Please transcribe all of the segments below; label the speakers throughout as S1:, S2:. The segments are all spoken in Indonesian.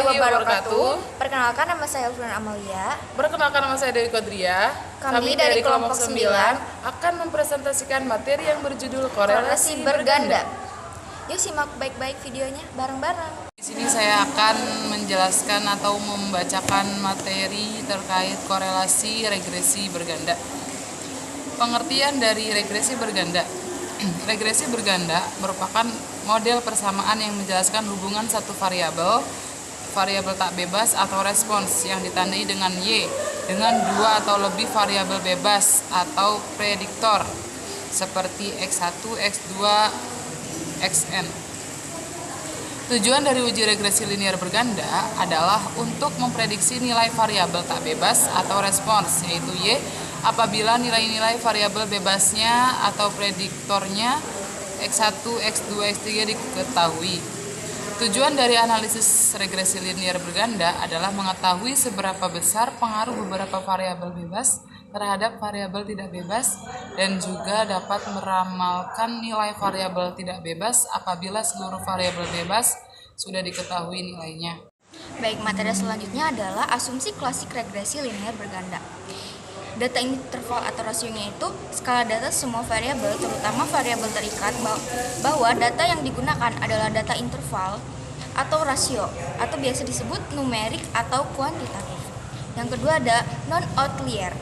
S1: wabarakatuh.
S2: Perkenalkan, nama saya Ulfran Amalia.
S1: Perkenalkan, nama saya Dewi Kodria.
S2: Kami dari kelompok 9
S1: akan mempresentasikan materi yang berjudul korelasi
S2: berganda. Yuk simak baik-baik videonya bareng-bareng.
S1: Di sini saya akan menjelaskan atau membacakan materi terkait korelasi regresi berganda. Pengertian dari regresi berganda. Regresi berganda merupakan model persamaan yang menjelaskan hubungan satu variabel tak bebas atau respons yang ditandai dengan Y dengan dua atau lebih variabel bebas atau prediktor seperti X1, X2, Xn. Tujuan dari uji regresi linear berganda adalah untuk memprediksi nilai variabel tak bebas atau respons, yaitu Y, apabila nilai-nilai variabel bebasnya atau prediktornya X1, X2, X3 diketahui. Tujuan dari analisis regresi linear berganda adalah mengetahui seberapa besar pengaruh beberapa variabel bebas terhadap variabel tidak bebas dan juga dapat meramalkan nilai variabel tidak bebas apabila seluruh variabel bebas sudah diketahui nilainya.
S2: Baik, materi selanjutnya adalah asumsi klasik regresi linear berganda. Data interval atau rasionya itu skala data semua variabel, terutama variabel terikat, bahwa data yang digunakan adalah data interval atau rasio, atau biasa disebut numerik atau kuantitatif. Yang kedua ada non-outlier.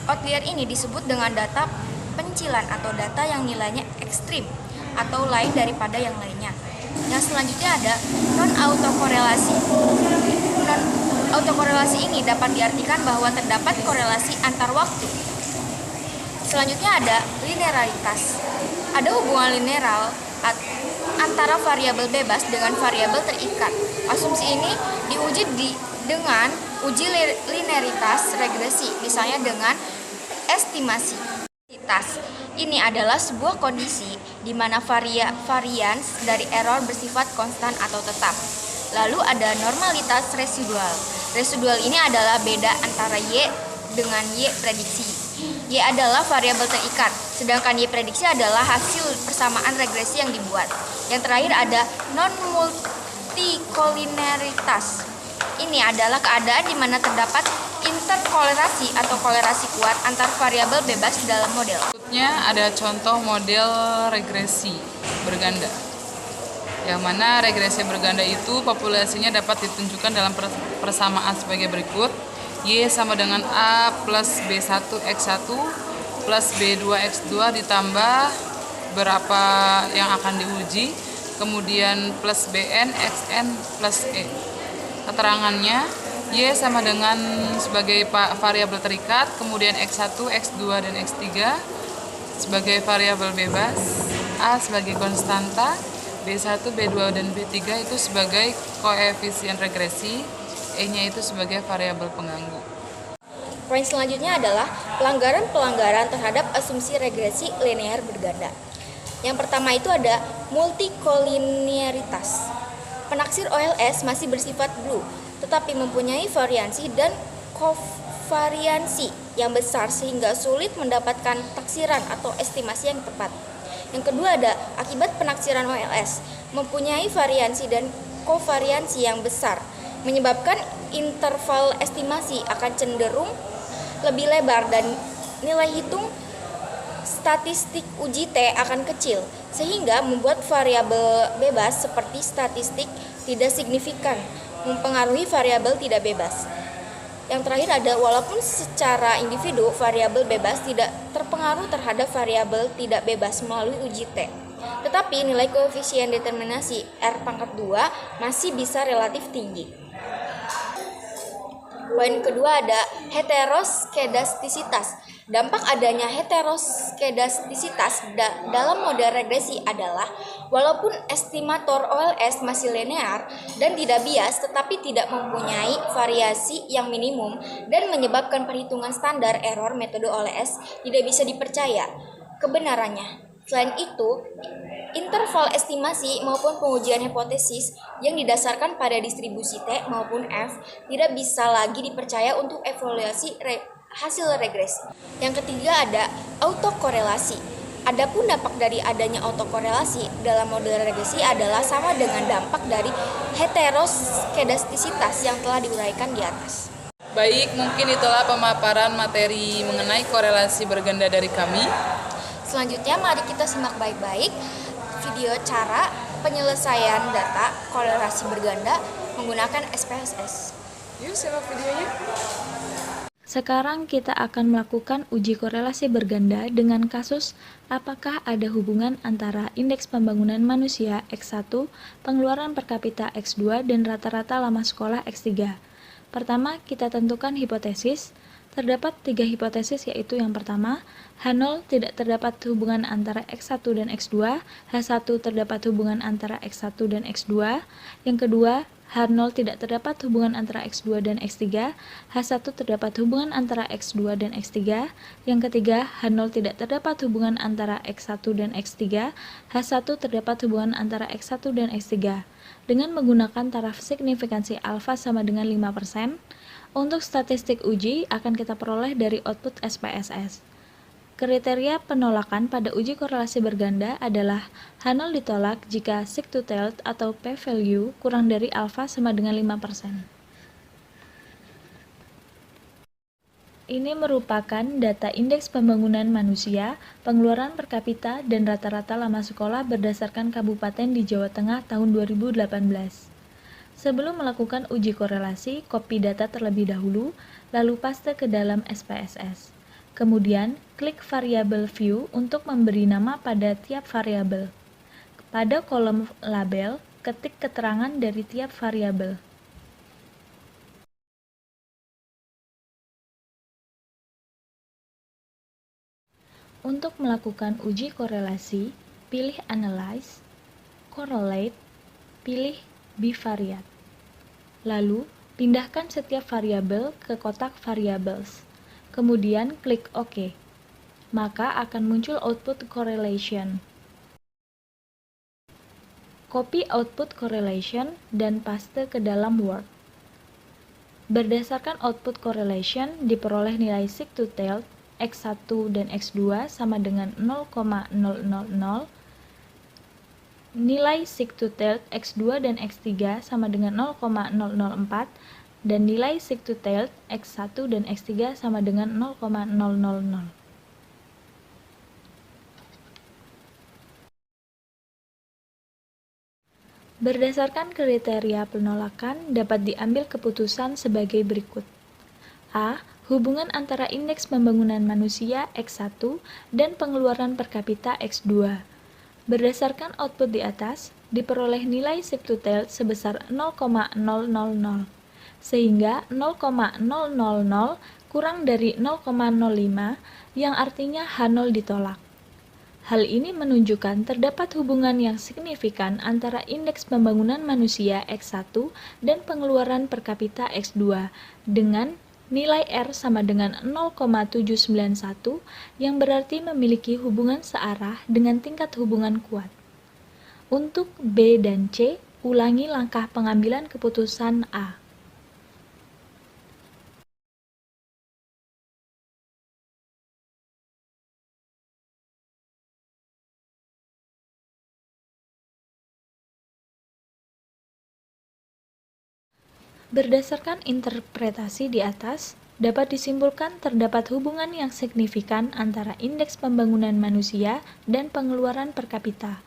S2: Outlier ini disebut dengan data pencilan atau data yang nilainya ekstrim atau lain daripada yang lainnya. Yang selanjutnya ada non-autokorelasi. Autokorelasi ini dapat diartikan bahwa terdapat korelasi antar waktu. Selanjutnya ada linearitas. Ada hubungan linearal antara variabel bebas dengan variabel terikat. Asumsi ini diuji dengan uji linearitas regresi, misalnya dengan estimasi. Ini adalah sebuah kondisi di mana varians dari error bersifat konstan atau tetap. Lalu ada normalitas residual. Residual ini adalah beda antara Y dengan Y prediksi. Y adalah variabel terikat, sedangkan Y prediksi adalah hasil persamaan regresi yang dibuat. Yang terakhir ada non-multicollinearitas. Ini adalah keadaan di mana terdapat interkolerasi atau kolerasi kuat antar variabel bebas dalam model.
S1: Berikutnya ada contoh model regresi berganda, yang mana regresi berganda itu populasinya dapat ditunjukkan dalam persamaan sebagai berikut. Y sama dengan A plus B1 X1 plus B2 X2 ditambah berapa yang akan diuji, kemudian plus Bn Xn plus E. Keterangannya, Y sama dengan sebagai variabel terikat, kemudian X1, X2, dan X3 sebagai variabel bebas, A sebagai konstanta, B1, B2, dan B3 itu sebagai koefisien regresi, E-nya itu sebagai variabel pengganggu.
S2: Poin selanjutnya adalah pelanggaran-pelanggaran terhadap asumsi regresi linear berganda. Yang pertama itu ada multicollinearitas. Penaksir OLS masih bersifat blue, tetapi mempunyai variansi dan kovariansi yang besar sehingga sulit mendapatkan taksiran atau estimasi yang tepat. Yang kedua ada akibat penaksiran OLS mempunyai variansi dan kovariansi yang besar, menyebabkan interval estimasi akan cenderung lebih lebar dan nilai hitung statistik uji T akan kecil, sehingga membuat variabel bebas seperti statistik tidak signifikan mempengaruhi variabel tidak bebas. Yang terakhir ada walaupun secara individu variabel bebas tidak terpengaruh terhadap variabel tidak bebas melalui uji T, tetapi nilai koefisien determinasi R⁻2 masih bisa relatif tinggi. Poin kedua ada heteroskedastisitas. Dampak adanya heteroskedastisitas dalam model regresi adalah walaupun estimator OLS masih linear dan tidak bias, tetapi tidak mempunyai variasi yang minimum dan menyebabkan perhitungan standar error metode OLS tidak bisa dipercaya kebenarannya. Selain itu, interval estimasi maupun pengujian hipotesis yang didasarkan pada distribusi T maupun F tidak bisa lagi dipercaya untuk evaluasi hasil regresi. Yang ketiga ada autokorelasi. Adapun dampak dari adanya autokorelasi dalam model regresi adalah sama dengan dampak dari heteroskedastisitas yang telah diuraikan di atas.
S1: Baik, mungkin itulah pemaparan materi mengenai korelasi berganda dari kami.
S2: Selanjutnya mari kita simak baik-baik video cara penyelesaian data korelasi berganda menggunakan SPSS.
S1: Yuk simak videonya.
S3: Sekarang kita akan melakukan uji korelasi berganda dengan kasus apakah ada hubungan antara indeks pembangunan manusia X1, pengeluaran per kapita X2, dan rata-rata lama sekolah X3. Pertama, kita tentukan hipotesis. Terdapat 3 hipotesis, yaitu yang pertama, H0 tidak terdapat hubungan antara X1 dan X2, H1 terdapat hubungan antara X1 dan X2, yang kedua, H0 tidak terdapat hubungan antara X2 dan X3, H1 terdapat hubungan antara X2 dan X3, yang ketiga, H0 tidak terdapat hubungan antara X1 dan X3, H1 terdapat hubungan antara X1 dan X3. Dengan menggunakan taraf signifikansi alfa sama dengan 5%, untuk statistik uji akan kita peroleh dari output SPSS. Kriteria penolakan pada uji korelasi berganda adalah H0 ditolak jika sig-to-tailed atau p-value kurang dari alfa sama dengan 5%. Ini merupakan data indeks pembangunan manusia, pengeluaran per kapita, dan rata-rata lama sekolah berdasarkan kabupaten di Jawa Tengah tahun 2018. Sebelum melakukan uji korelasi, copy data terlebih dahulu, lalu paste ke dalam SPSS. Kemudian, klik variabel view untuk memberi nama pada tiap variabel. Pada kolom label, ketik keterangan dari tiap variabel. Untuk melakukan uji korelasi, pilih Analyze, Correlate, pilih Bivariate. Lalu, pindahkan setiap variabel ke kotak Variables. Kemudian klik OK. Maka akan muncul output correlation. Copy output correlation dan paste ke dalam Word. Berdasarkan output correlation, diperoleh nilai sig-to-tailed X1 dan X2 sama dengan 0,000, nilai sig-to-tailed X2 dan X3 sama dengan 0,004, dan nilai sig-to-tailed X1 dan X3 sama dengan 0,000. Berdasarkan kriteria penolakan, dapat diambil keputusan sebagai berikut. A. Hubungan antara indeks pembangunan manusia X1 dan pengeluaran per kapita X2. Berdasarkan output di atas, diperoleh nilai sig-to-tailed sebesar 0,000, sehingga 0,000 kurang dari 0,05 yang artinya H0 ditolak. Hal ini menunjukkan terdapat hubungan yang signifikan antara indeks pembangunan manusia X1 dan pengeluaran per kapita X2 dengan nilai R sama dengan 0,791 yang berarti memiliki hubungan searah dengan tingkat hubungan kuat. Untuk B dan C, ulangi langkah pengambilan keputusan A. Berdasarkan interpretasi di atas, dapat disimpulkan terdapat hubungan yang signifikan antara indeks pembangunan manusia dan pengeluaran per kapita.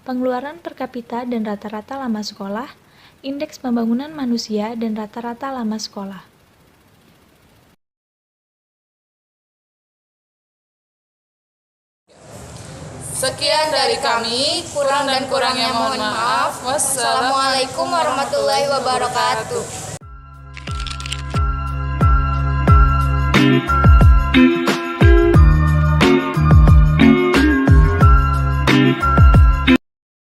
S3: Pengeluaran per kapita dan rata-rata lama sekolah, indeks pembangunan manusia dan rata-rata lama sekolah.
S1: Sekian dari kami, kurang dan kurangnya mohon maaf. Wassalamualaikum
S2: Wassalamualaikum warahmatullahi wabarakatuh.